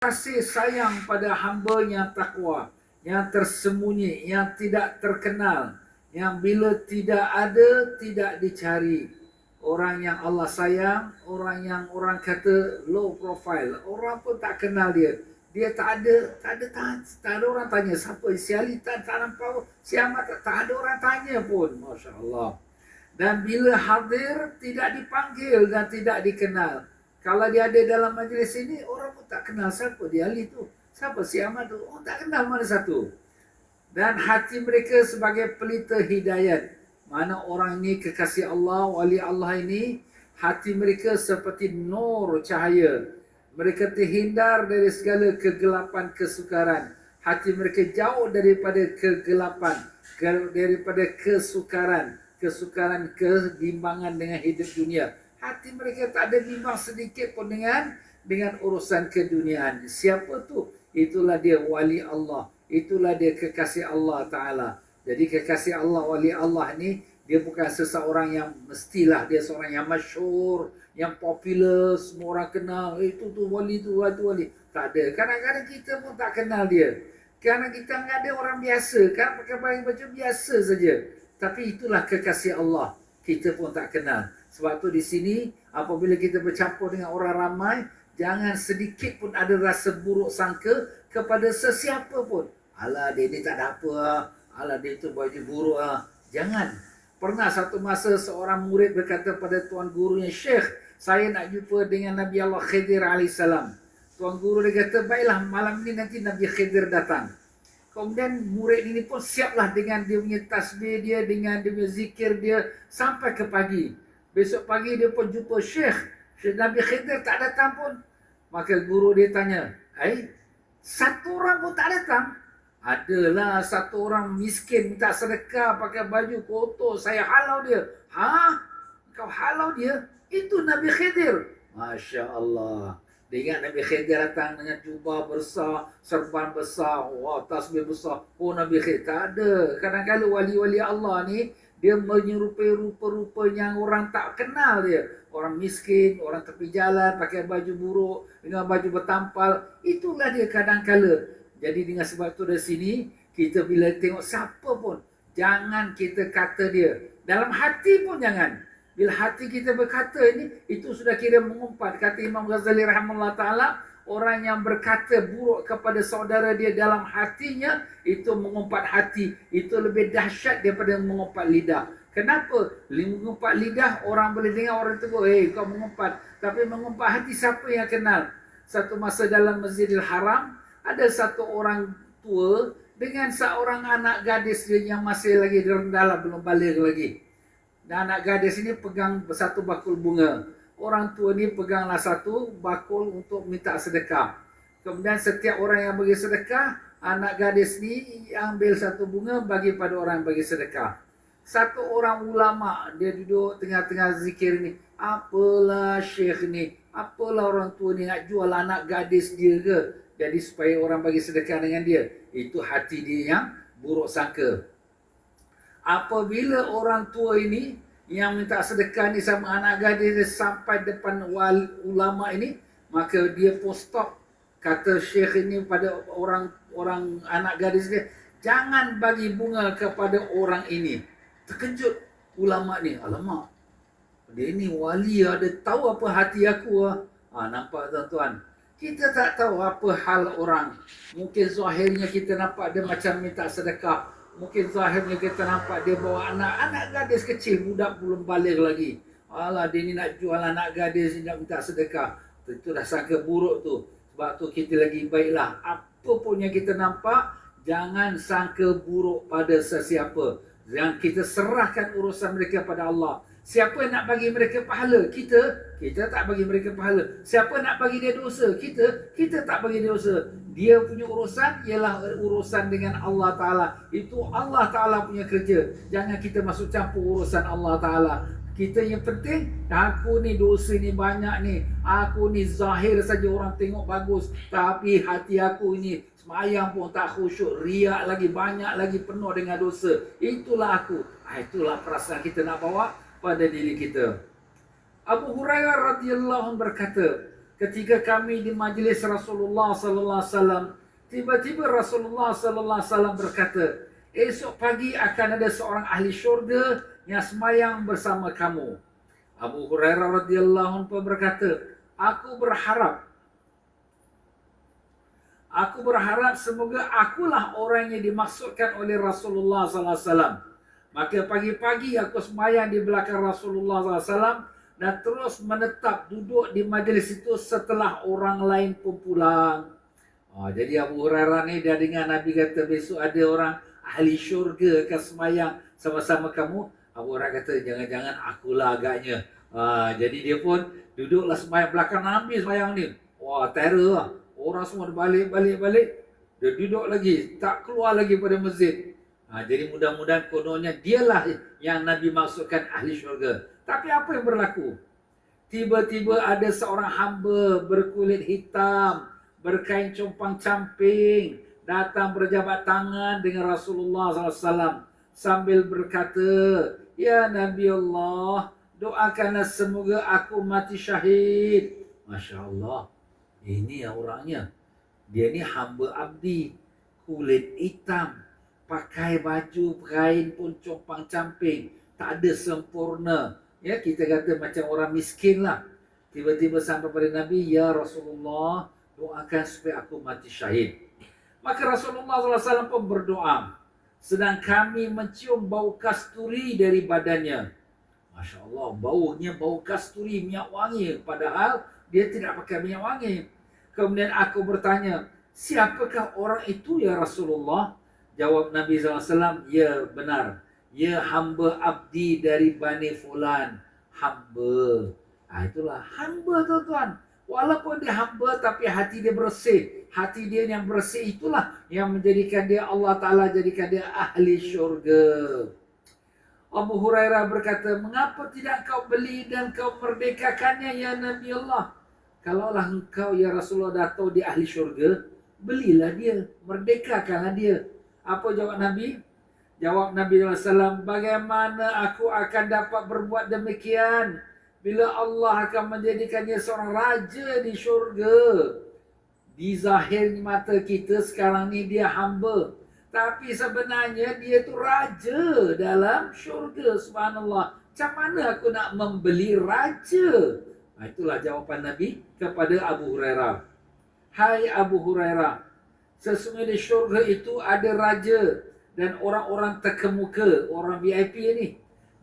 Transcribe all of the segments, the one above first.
kasih sayang pada hamba yang takwa, yang tersembunyi, yang tidak terkenal, yang bila tidak ada, tidak dicari. Orang yang Allah sayang, orang yang orang kata low profile, orang pun tak kenal dia. Dia tak ada orang tanya siapa si Ali, tak nampak si Ahmad, tak ada orang tanya pun, Masya Allah. Dan bila hadir, tidak dipanggil dan tidak dikenal. Kalau dia ada dalam majlis ini, orang pun tak kenal siapa dia Ali tu, siapa si Ahmad tu, orang tak kenal mana satu. Dan hati mereka sebagai pelita hidayat. Mana orang ini kekasih Allah, wali Allah ini, hati mereka seperti nur cahaya. Mereka terhindar dari segala kegelapan kesukaran. Hati mereka jauh daripada kegelapan, daripada kesukaran kebimbangan dengan hidup dunia. Hati mereka tak ada bimbang sedikit pun dengan urusan keduniaan. Siapa tu? Itulah dia wali Allah. Itulah dia kekasih Allah Ta'ala. Jadi kekasih Allah, wali Allah ni, dia bukan seseorang yang mestilah dia seorang yang masyhur, yang popular, semua orang kenal, itu tu wali tu, wali. Tak ada. Kadang-kadang kita pun tak kenal dia. Kerana kita enggak ada orang biasa, kan pakai baju biasa saja. Tapi itulah kekasih Allah. Kita pun tak kenal. Sebab tu di sini, apabila kita bercampur dengan orang ramai, jangan sedikit pun ada rasa buruk sangka kepada sesiapa pun. Alah, dia ni tak ada apa. Alah, dia tu baju buruk. Jangan. Pernah satu masa seorang murid berkata pada tuan gurunya, Syekh, saya nak jumpa dengan Nabi Allah Khidir AS. Tuan guru dia kata, baiklah, malam ni nanti Nabi Khidir datang. Kemudian murid ini pun siaplah dengan dia punya tasbih dia, dengan dia punya zikir dia, sampai ke pagi. Besok pagi dia pun jumpa Syekh Nabi Khidir tak datang pun. Maka guru dia tanya, satu orang pun tak datang? Adalah satu orang miskin minta sedekah pakai baju kotor, saya halau dia. Kau halau dia? Itu Nabi Khidir. Masya Allah. Dia ingat Nabi Khidir datang dengan jubah besar, serban besar, tasbih besar. Oh, Nabi Khidir. Tak ada. Kadang-kadang wali-wali Allah ni, dia menyerupai rupa-rupa yang orang tak kenal dia. Orang miskin, orang tepi jalan, pakai baju buruk, dengan baju bertampal. Itulah dia kadang-kadang. Jadi dengan sebab itu dari sini, kita bila tengok siapa pun, jangan kita kata dia. Dalam hati pun jangan. Bila hati kita berkata ini, itu sudah kira mengumpat. Kata Imam Ghazali rahimahullah ta'ala, orang yang berkata buruk kepada saudara dia dalam hatinya, itu mengumpat hati. Itu lebih dahsyat daripada mengumpat lidah. Kenapa? Mengumpat lidah, orang boleh dengar orang tegur, kau mengumpat. Tapi mengumpat hati, siapa yang kenal? Satu masa dalam Masjidil Haram, ada satu orang tua dengan seorang anak gadis dia yang masih lagi rendah, belum balik lagi. Dan anak gadis ini pegang satu bakul bunga. Orang tua ni peganglah satu bakul untuk minta sedekah. Kemudian setiap orang yang bagi sedekah, anak gadis ni ambil satu bunga bagi pada orang yang bagi sedekah. Satu orang ulama, dia duduk tengah-tengah zikir ni. Apalah syekh ni, apalah orang tua ni nak jual anak gadis dia ke? Jadi supaya orang bagi sedekah dengan dia. Itu hati dia yang buruk sangka. Apabila orang tua ini yang minta sedekah ni sama anak gadis dia sampai depan ulama ini, maka dia pun stop. Kata syekh ini pada orang anak gadis dia, jangan bagi bunga kepada orang ini. Terkejut ulama ni. Alamak, dia ni wali, ada tahu apa hati aku. Nampak tuan-tuan? Kita tak tahu apa hal orang. Mungkin zahirnya kita nampak dia macam minta sedekah. Mungkin zahirnya kita nampak dia bawa anak gadis kecil, budak belum balik lagi. Alah, dia ni nak jual anak gadis, dia nak minta sedekah. Itu dah sangka buruk tu. Sebab tu kita lagi baiklah. Apa pun yang kita nampak, jangan sangka buruk pada sesiapa. Yang kita serahkan urusan mereka pada Allah. Siapa nak bagi mereka pahala? Kita tak bagi mereka pahala. Siapa nak bagi dia dosa? Kita tak bagi dia dosa. Dia punya urusan ialah urusan dengan Allah Ta'ala. Itu Allah Ta'ala punya kerja. Jangan kita masuk campur urusan Allah Ta'ala. Kita yang penting, aku ni dosa ni banyak ni. Aku ni zahir saja orang tengok bagus. Tapi hati aku ni semayang pun tak khusyuk. Riak lagi, banyak lagi, penuh dengan dosa. Itulah aku. Itulah perasaan kita nak bawa pada diri kita. Abu Hurairah radhiyallahu anhu berkata, ketika kami di majlis Rasulullah sallallahu alaihi wasallam, tiba-tiba Rasulullah sallallahu alaihi wasallam berkata, esok pagi akan ada seorang ahli syurga yang semayang bersama kamu. Abu Hurairah radhiyallahu anhu berkata, aku berharap semoga akulah orang yang dimaksudkan oleh Rasulullah sallallahu alaihi wasallam. Maka pagi-pagi aku semayang di belakang Rasulullah sallallahu alaihi wasallam dan terus menetap duduk di majlis itu setelah orang lain pun pulang. Jadi Abu Hurairah ni dia dengar Nabi kata besok ada orang ahli syurga akan semayang sama-sama kamu. Abu Hurairah kata jangan-jangan akulah agaknya. Jadi dia pun duduklah semayang belakang Nabi semayang ni. Terror lah. Orang semua balik. Dia duduk lagi, tak keluar lagi pada masjid. Jadi mudah-mudahan kononnya dialah yang Nabi maksudkan ahli syurga. Tapi apa yang berlaku? Tiba-tiba ada seorang hamba berkulit hitam, berkain compang-camping, datang berjabat tangan dengan Rasulullah SAW sambil berkata, ya Nabi Allah, doakanlah semoga aku mati syahid. Masya Allah, ini orangnya. Dia ni hamba abdi, kulit hitam, pakai baju kain pun compang-camping, tak ada sempurna. Ya, kita kata macam orang miskin lah. Tiba-tiba sampai pada Nabi, ya Rasulullah, doakan supaya aku mati syahid. Maka Rasulullah SAW pun berdoa. Sedang kami mencium bau kasturi dari badannya. Masya Allah, baunya bau kasturi, minyak wangi. Padahal dia tidak pakai minyak wangi. Kemudian aku bertanya, siapakah orang itu ya Rasulullah? Jawab Nabi SAW, ya benar. Ya hamba abdi dari Bani Fulan. Hamba. Itulah hamba tuan-tuan. Walaupun dia hamba tapi hati dia bersih. Hati dia yang bersih itulah yang menjadikan dia, Allah Ta'ala jadikan dia ahli syurga. Abu Hurairah berkata, mengapa tidak kau beli dan kau merdekakannya ya Nabi Allah? Kalaulah engkau ya Rasulullah dah tahu dia ahli syurga, belilah dia, merdekakanlah dia. Apa jawab Nabi? Jawab Nabi SAW, bagaimana aku akan dapat berbuat demikian bila Allah akan menjadikannya seorang raja di syurga? Di zahir mata kita sekarang ni dia hamba, tapi sebenarnya dia tu raja dalam syurga. Subhanallah, macam mana aku nak membeli raja? Itulah jawapan Nabi kepada Abu Hurairah. Hai Abu Hurairah, sesungguhnya di syurga itu ada raja dan orang-orang terkemuka, orang VIP ni.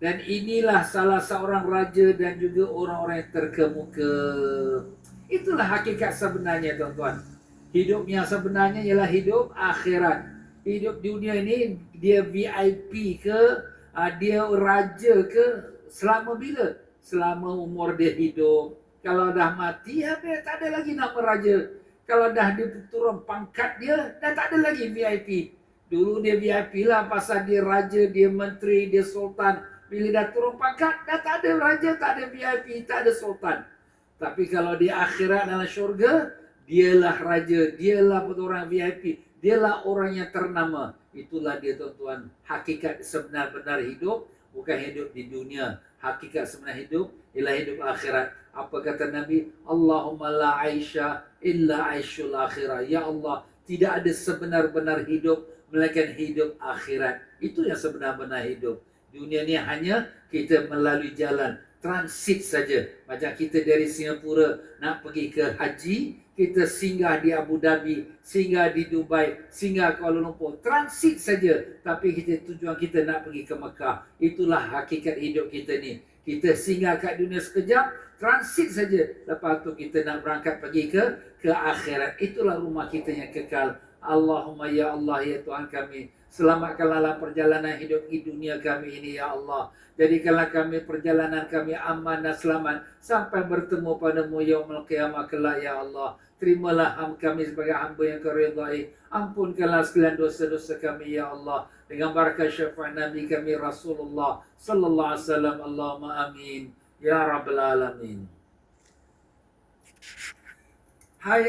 Dan inilah salah seorang raja dan juga orang-orang yang terkemuka. Itulah hakikat sebenarnya tuan-tuan. Hidup yang sebenarnya ialah hidup akhirat. Hidup dunia ini dia VIP ke, dia raja ke, selama bila? Selama umur dia hidup. Kalau dah mati, habis tak ada lagi nama raja. Kalau dah dia turun pangkat dia, dah tak ada lagi VIP. Dulu dia VIP lah pasal dia raja, dia menteri, dia sultan. Bila dah turun pangkat, dah tak ada raja, tak ada VIP, tak ada sultan. Tapi kalau di akhirat dalam syurga, dialah raja, dialah orang VIP, dialah orang yang ternama. Itulah dia tuan-tuan, hakikat sebenar-benar hidup, bukan hidup di dunia. Hakikat sebenar hidup ialah hidup akhirat. Apa kata Nabi? Allahumma la aisha illa aishul akhirah. Ya Allah, tidak ada sebenar-benar hidup melainkan hidup akhirat. Itu yang sebenar-benar hidup. Dunia ni hanya kita melalui jalan transit saja. Macam kita dari Singapura nak pergi ke haji, kita singgah di Abu Dhabi, singgah di Dubai, singgah Kuala Lumpur, transit saja. Tapi tujuan kita nak pergi ke Mekah. Itulah hakikat hidup kita ni. Kita singgah kat dunia sekejap, transit saja. Lepas tu kita nak berangkat pergi ke akhirat. Itulah rumah kita yang kekal. Allahumma ya Allah ya Tuhan kami, selamatkanlah dalam perjalanan hidup di dunia kami ini ya Allah. Jadikanlah kami perjalanan kami aman dan selamat sampai bertemu padamu yaumul qiyamah kelak ya Allah. Terimalah kami sebagai hamba yang kau ridai. Ampunkanlah segala dosa-dosa kami ya Allah. Dengan barakah syafaat Nabi kami Rasulullah sallallahu alaihi wasallam. Allahumma amin ya rabbal alamin. Hai